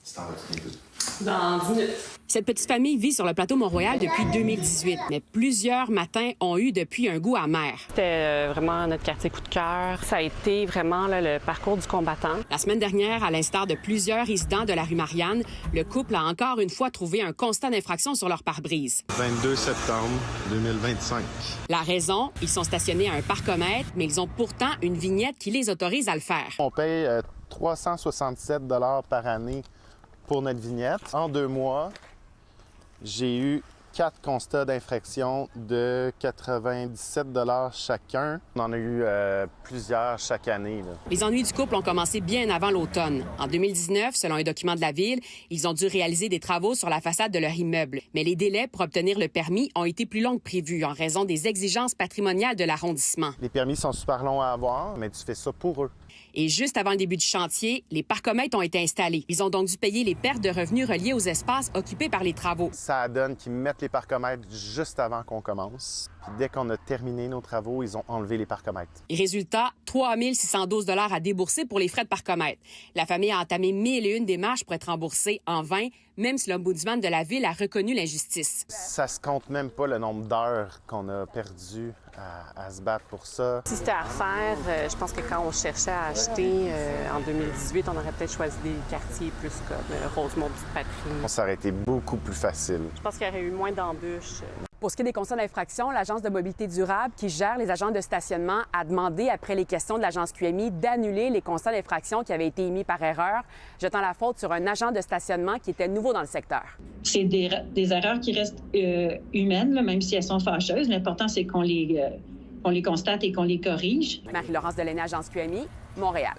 Tu t'en vas bientôt. Dans 10 minutes. Cette petite famille vit sur le plateau Mont-Royal depuis 2018, mais plusieurs matins ont eu depuis un goût amer. C'était vraiment notre quartier coup de cœur. Ça a été vraiment là, le parcours du combattant. La semaine dernière, à l'instar de plusieurs résidents de la rue Marianne, le couple a encore une fois trouvé un constat d'infraction sur leur pare-brise. 22 septembre 2025. La raison, ils sont stationnés à un parcomètre, mais ils ont pourtant une vignette qui les autorise à le faire. On paye 367 $ par année pour notre vignette. En 2 mois, j'ai eu 4 constats d'infraction de 97 $ chacun. On en a eu plusieurs chaque année, là. Les ennuis du couple ont commencé bien avant l'automne. En 2019, selon un document de la Ville, ils ont dû réaliser des travaux sur la façade de leur immeuble. Mais les délais pour obtenir le permis ont été plus longs que prévu en raison des exigences patrimoniales de l'arrondissement. Les permis sont super longs à avoir, mais tu fais ça pour eux. Et juste avant le début du chantier, les parcomètres ont été installés. Ils ont donc dû payer les pertes de revenus reliées aux espaces occupés par les travaux. Ça donne qu'ils mettent les parcomètres juste avant qu'on commence. Puis dès qu'on a terminé nos travaux, ils ont enlevé les parcomètres. Et résultat, 3 612 $ à débourser pour les frais de parcomètre. La famille a entamé 1001 démarches pour être remboursée en vain, même si l'ombudsman de la Ville a reconnu l'injustice. Ça se compte même pas le nombre d'heures qu'on a perdu à se battre pour ça. Si c'était à refaire, je pense que quand on cherchait à acheter en 2018, on aurait peut-être choisi des quartiers plus comme Rosemont, Petite-Patrie. Ça aurait été beaucoup plus facile. Je pense qu'il y aurait eu moins d'embûches. Pour ce qui est des constats d'infraction, l'Agence de mobilité durable, qui gère les agents de stationnement, a demandé, après les questions de l'Agence QMI, d'annuler les constats d'infraction qui avaient été émis par erreur, jetant la faute sur un agent de stationnement qui était nouveau dans le secteur. C'est des erreurs qui restent humaines, là, même si elles sont fâcheuses. L'important, c'est qu'on les constate et qu'on les corrige. Marie-Laurence Delaunay, Agence QMI, Montréal.